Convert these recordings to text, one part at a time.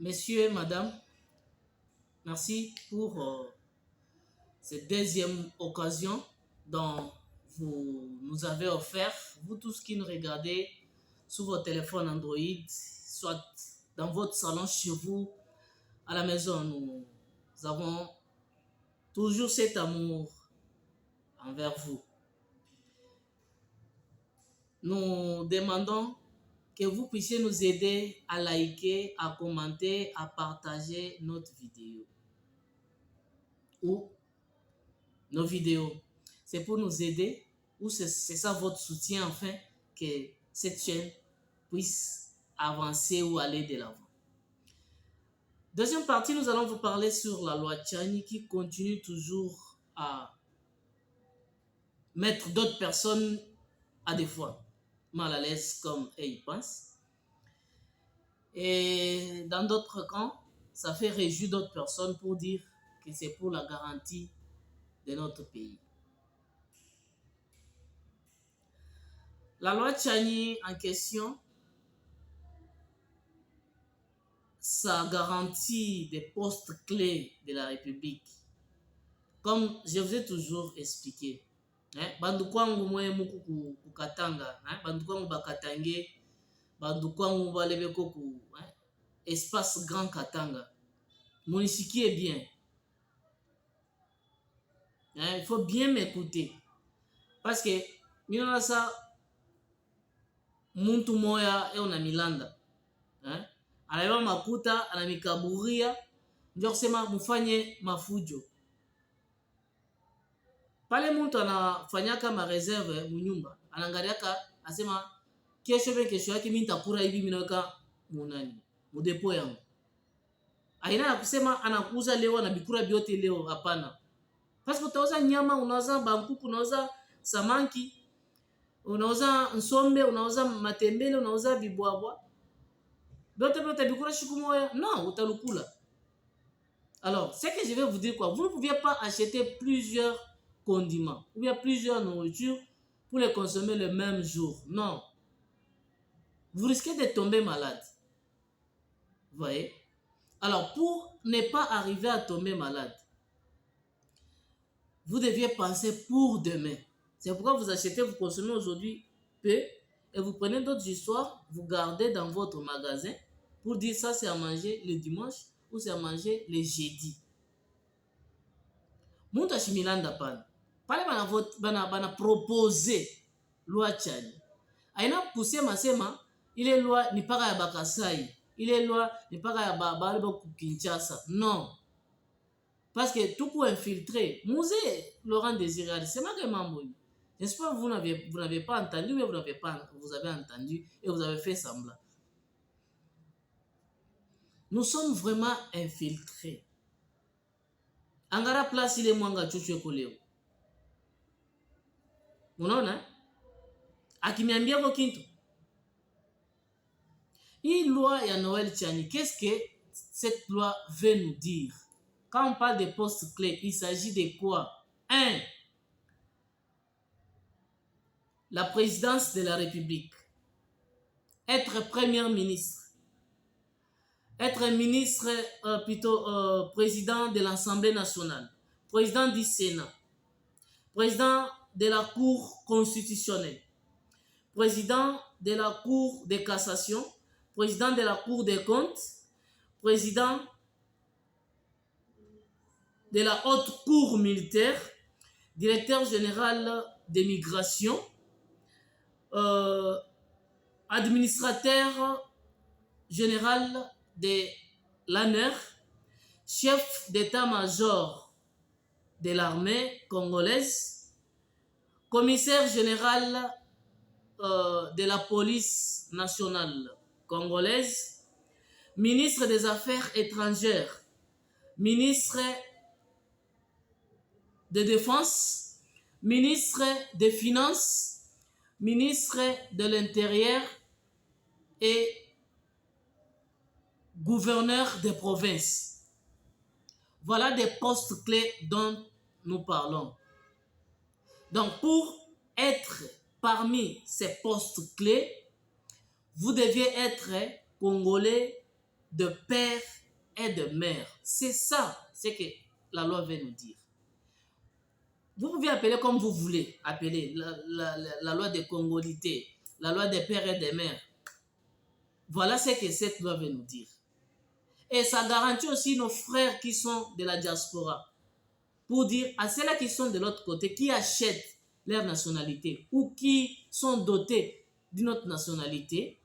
Messieurs, madame, merci pour cette deuxième occasion dont vous nous avez offert, vous tous qui nous regardez sur vos téléphones Android, soit dans votre salon chez vous, à la maison. Nous avons toujours cet amour envers vous. Nous demandons que vous puissiez nous aider à liker, à commenter, à partager notre vidéo ou nos vidéos. C'est pour nous aider ou c'est ça votre soutien afin que cette chaîne puisse avancer ou aller de l'avant. Deuxième partie, nous allons vous parler sur la loi Tchani qui continue toujours à mettre d'autres personnes à des fois mal à l'aise comme eux y pensent. Et dans d'autres camps, ça fait réjouir d'autres personnes pour dire que c'est pour la garantie de notre pays. La loi Tchani en question, ça garantit des postes clés de la République. Comme je vous ai toujours expliqué, bandu kwangu mwe muku kukatanga, bandu kwangu bakatange, bandu kwangu balebeko ku espace Grand Katanga. Munisikie bien. Il faut bien m'écouter. Parce que minona sa muntu moya na milanda. Anaiba makuta, anamikaburia, ndio kusema mufanye mafujo. Pale muntu anafanyaka mareserve munyumba, anangaliaka asema kesho yake mimi nitakula hivi mimi naweka munani mudepo yangu. Aina kusema anakuuza leo na bikura biote leo, hapana. Parce que utauza nyama, unauza bankuku, unauza samaki, unauza nsombe, unauza matembele, unauza bibwabwa. Biote bikura siku moya, non, utalukula. Alors, ce que je vais vous dire quoi, vous ne pouviez pas acheter plusieurs condiments ou bien plusieurs nourritures pour les consommer le même jour. Non. Vous risquez de tomber malade. Vous voyez? Alors, pour ne pas arriver à tomber malade, vous deviez penser pour demain. C'est pourquoi vous achetez, vous consommez aujourd'hui peu et vous prenez d'autres histoires, vous gardez dans votre magasin pour dire ça c'est à manger le dimanche ou c'est à manger le jeudi. Muntu ashimilanda pana. Pale bana proposer loi Tchani. Aina kusema sema ile loi ni paka ya Bakasai. Ile loi ni paka ya bale ba Kinshasa. Non. Parce que tout pour infiltrer. Musée Laurent Désiré, c'est ma mambo. J'espère que vous n'avez pas entendu, mais vous avez entendu et vous avez fait semblant. Nous sommes vraiment infiltrés. Angara place ile mwanga chuchu koleo. Unaona? Akimiambia kwa kintu. Hii loi ya Noël Tchani, qu'est-ce que cette loi veut nous dire? Quand on parle de postes clés, il s'agit de quoi? 1. La présidence de la République. Être premier ministre. Être ministre, président de l'Assemblée nationale. Président du Sénat. Président de la Cour constitutionnelle. Président de la Cour de cassation. Président de la Cour des comptes. Président de la Haute Cour militaire, directeur général des migrations, administrateur général de l'ANER, chef d'état-major de l'armée congolaise, commissaire général de la police nationale congolaise, ministre des Affaires étrangères, ministre de Défense, ministre des Finances, ministre de l'Intérieur et gouverneur des provinces. Voilà des postes clés dont nous parlons. Donc, pour être parmi ces postes clés, vous deviez être Congolais de père et de mère. C'est ça, c'est que la loi veut nous dire. Vous pouvez appeler comme vous voulez, appeler la loi des congolités, la loi des pères et des mères. Voilà ce que cette loi veut nous dire. Et ça garantit aussi nos frères qui sont de la diaspora. Pour dire à ceux-là qui sont de l'autre côté, qui achètent leur nationalité ou qui sont dotés d'une autre nationalité,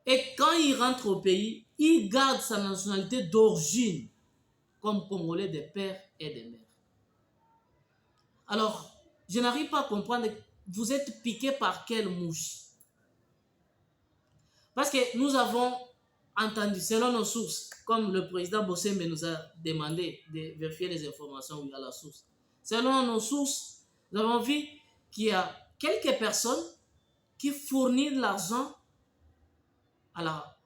et quand ils rentrent au pays, ils gardent sa nationalité d'origine comme Congolais des pères et des mères. Alors, je n'arrive pas à comprendre, vous êtes piqué par quelle mouche? Parce que nous avons entendu, selon nos sources, comme le président Bossembe nous a demandé de vérifier les informations à la source. Selon nos sources, nous avons vu qu'il y a quelques personnes qui fournissent de l'argent à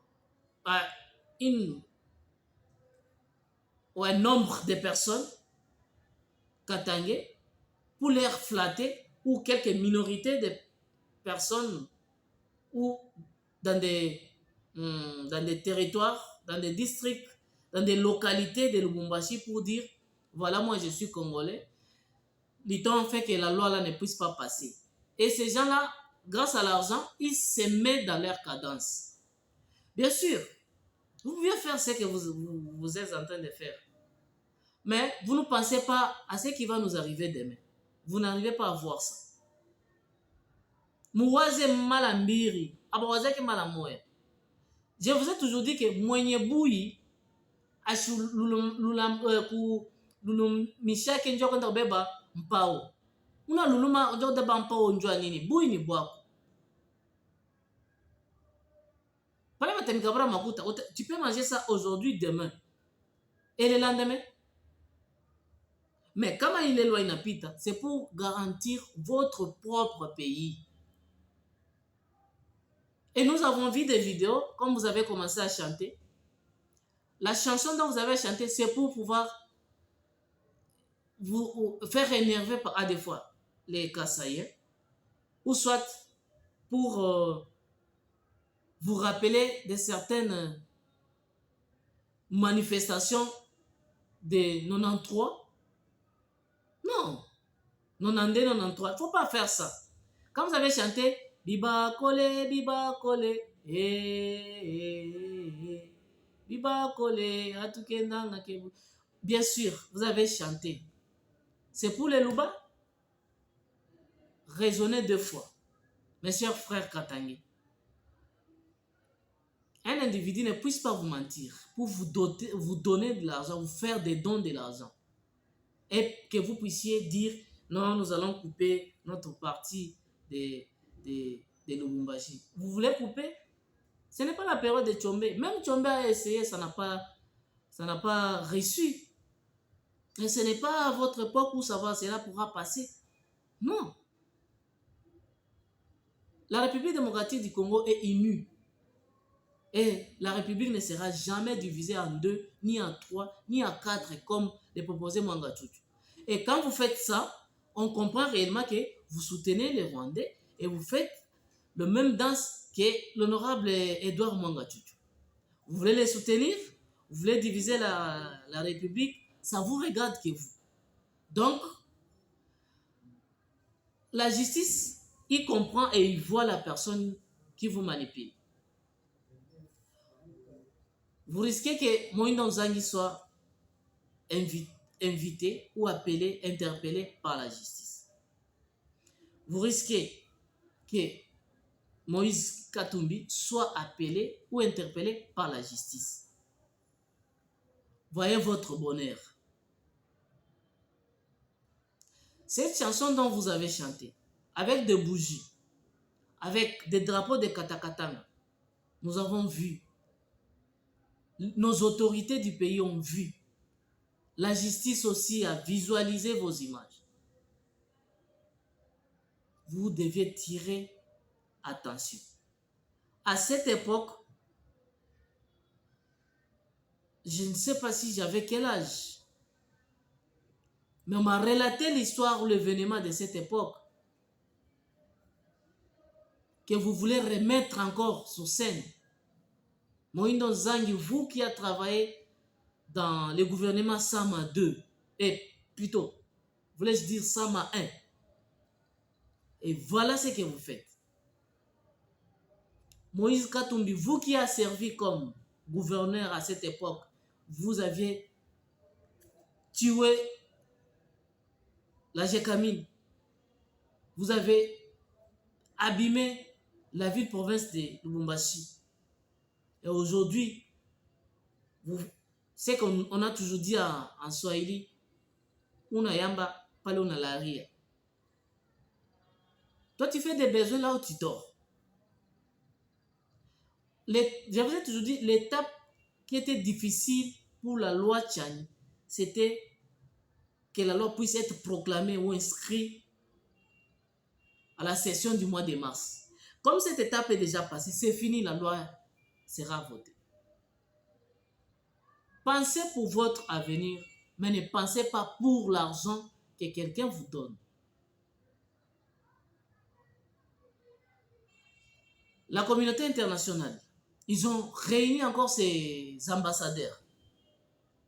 un nombre de personnes katangais pour les flatter, ou quelques minorités de personnes, ou dans des territoires, dans des districts, dans des localités de Lubumbashi pour dire, voilà, moi je suis congolais. Le temps fait que la loi là ne puisse pas passer. Et ces gens-là, grâce à l'argent, ils se mettent dans leur cadence. Bien sûr, vous pouvez faire ce que vous êtes en train de faire. Mais vous ne pensez pas à ce qui va nous arriver demain. Vous n'arrivez pas à voir ça. Mouaze malambiri, abawazaki malamoya. Je vous ai toujours dit que mwenye bui ashu lulumishake njoo kwenda kubeba mpao. Una luluma njoo kubeba mpao njoo nini? Bui ni bwako. Tu peux manger ça aujourd'hui, demain. Et le lendemain. Mais comme il est loin inapita, c'est pour garantir votre propre pays. Et nous avons vu des vidéos, comme vous avez commencé à chanter. La chanson dont vous avez chanté, c'est pour pouvoir vous faire énerver à des fois les Kassaïens, ou soit pour vous rappeler de certaines manifestations de 93. Non, 92, 93, il ne faut pas faire ça. Quand vous avez chanté Biba Kole, Biba Kole, Atukendanga Kebu. Bien sûr, vous avez chanté. C'est pour les Luba. Raisonnez 2 fois. Mes chers frères Katangais. Un individu ne puisse pas vous mentir pour vous donner de l'argent, vous faire des dons de l'argent. Et que vous puissiez dire, non, nous allons couper notre partie de Lubumbashi. Vous voulez couper? Ce n'est pas la période de Tchombe. Même Tchombe a essayé, ça n'a pas reçu. Et ce n'est pas à votre époque où cela pourra passer. Non. La République démocratique du Congo est unie. Et la République ne sera jamais divisée en 2, ni en 3, ni en 4, comme les proposés Mwanga Tchoutou. Et quand vous faites ça, on comprend réellement que vous soutenez les Rwandais et vous faites le même danse que l'honorable Edouard Mwanga Tchoutou. Vous voulez les soutenir, vous voulez diviser la République, ça vous regarde que vous. Donc, la justice, il comprend et il voit la personne qui vous manipule. Vous risquez que Moïse Nzangi soit invité ou appelé, interpellé par la justice. Vous risquez que Moïse Katumbi soit appelé ou interpellé par la justice. Voyez votre bonheur. Cette chanson dont vous avez chanté, avec des bougies, avec des drapeaux de Katakatanga, nous avons vu. Nos autorités du pays ont vu. La justice aussi a visualisé vos images. Vous deviez tirer attention. À cette époque, je ne sais pas si j'avais quel âge, mais on m'a relaté l'histoire ou l'événement de cette époque que vous voulez remettre encore sur scène. Moïndo Zangi, vous qui avez travaillé dans le gouvernement Sama 2, et plutôt, voulais-je dire Sama 1, et voilà ce que vous faites. Moïse Katumbi, vous qui avez servi comme gouverneur à cette époque, vous aviez tué la Jekamine. Vous avez abîmé la ville-province de Lubumbashi. Et aujourd'hui, c'est qu'on a toujours dit en Swahili, una yamba, pale una laria. Toi, tu fais des besoins là où tu dors. J'avais toujours dit, l'étape qui était difficile pour la loi Tchani, c'était que la loi puisse être proclamée ou inscrite à la session du mois de mars. Comme cette étape est déjà passée, c'est fini, la loi sera votée. Pensez pour votre avenir, mais ne pensez pas pour l'argent que quelqu'un vous donne. La communauté internationale, ils ont réuni encore ces ambassadeurs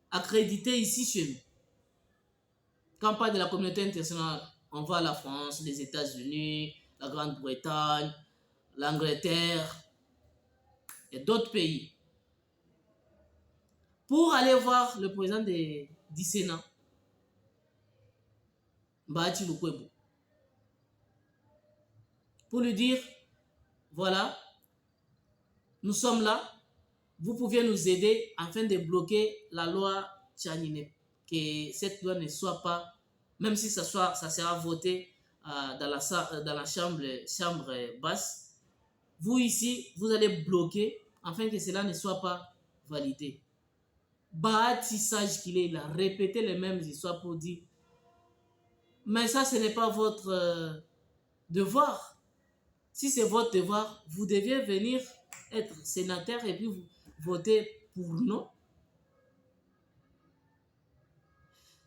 accrédités ici chez nous. Quand on parle de la communauté internationale, on va à la France, les États-Unis, la Grande-Bretagne, l'Angleterre et d'autres pays. Pour aller voir le président du Sénat, Mbati Lukwebo, pour lui dire, voilà, nous sommes là, vous pouviez nous aider afin de bloquer la loi Tchanine, que cette loi ne soit pas, même si ça sera voté dans la chambre basse, vous ici, vous allez bloquer afin que cela ne soit pas validé. Bahati, sage qu'il est, il a répété les mêmes histoires pour dire, mais ça, ce n'est pas votre devoir. Si c'est votre devoir, vous deviez venir être sénateur et puis vous voter pour non.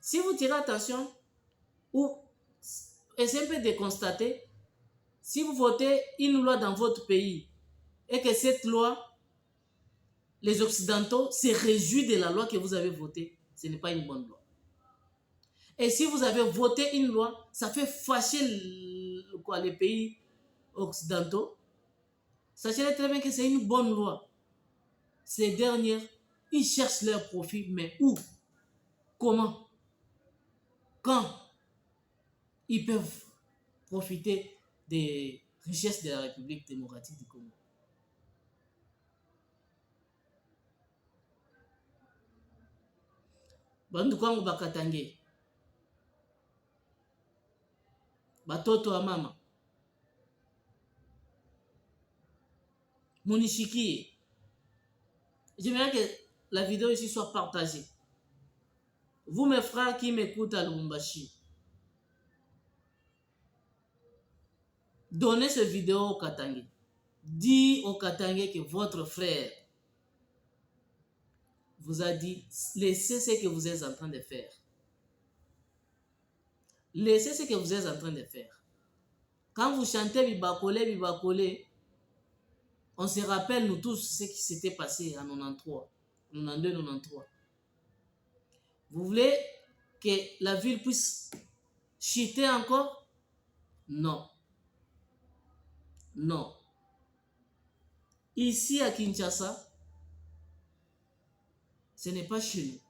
Si vous tirez attention, ou essayez un peu de constater, si vous votez une loi dans votre pays et que cette loi, les Occidentaux se réjouissent de la loi que vous avez votée, ce n'est pas une bonne loi. Et si vous avez voté une loi, ça fait fâcher les pays occidentaux. Sachez très bien que c'est une bonne loi. Ces dernières, ils cherchent leur profit, mais où? Comment? Quand ils peuvent profiter des richesses de la République démocratique du Congo? Bandu kwangu bakatange, batoto wa mama, munishikie. J'aimerais que la vidéo ici soit partagée. Vous, mes frères qui m'écoutent à Lubumbashi, donnez cette vidéo au Katangé. Dis au Katangé que votre frère vous a dit, laissez ce que vous êtes en train de faire. Laissez ce que vous êtes en train de faire. Quand vous chantez Bibakole, Bibakole, on se rappelle, nous tous, ce qui s'était passé en 93, 92, 93. Vous voulez que la ville puisse chuter encore? Non. Non. Ici à Kinshasa, ce n'est pas chez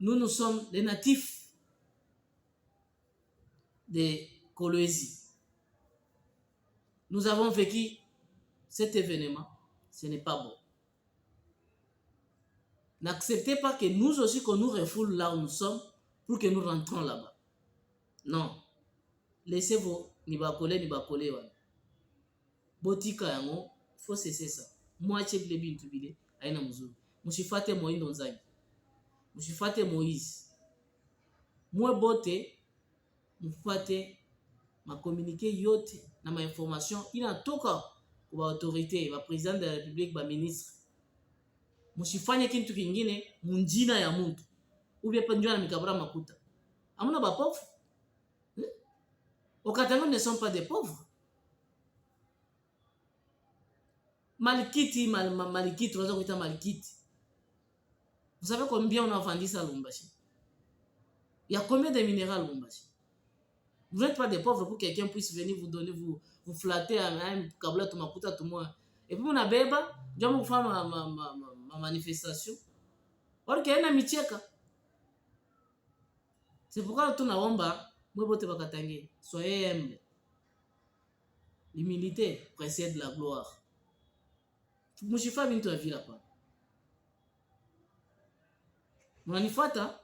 nous. Nous sommes les natifs de Kolwezi. Nous avons vécu cet événement. Ce n'est pas bon. N'acceptez pas que nous aussi, qu'on nous refoule là où nous sommes pour que nous rentrons là-bas. Non. Laissez vos Nibakole. Botika yango, faut cesser ça. Moi, je suis bien tubile, aïna muzuru. Mushifate Moïndo Nzangi. Mushifate Moïse. Moi, bote, mufate, ma communiqué yote, na ma information, il a toka kwa autorité, ba président de la République, ba ministre. Mushifanye kintu kingine, munjina ya muntu. Ubie panjua na mikabura makuta. Amuna ba pauvre. Au Katanga ne sont pas des pauvres. Malikiti, malikiti, tunaweza kuita malikiti. Vous savez combien on a vendu ça à Lubumbashi? Il y a combien de minéraux à Lubumbashi? Vous n'êtes pas des pauvres pour que quelqu'un puisse venir vous donner, vous flatter à un kabla to makuta to moi. Et puis on a beba, j'aime faire ma manifestation. Or qu'il y a une micheka. C'est pourquoi tout na omba, moi bote bakatangi. Soyez humble. L'humilité précède la gloire. Mushifa bintu ya vila pa. Mnanifuata?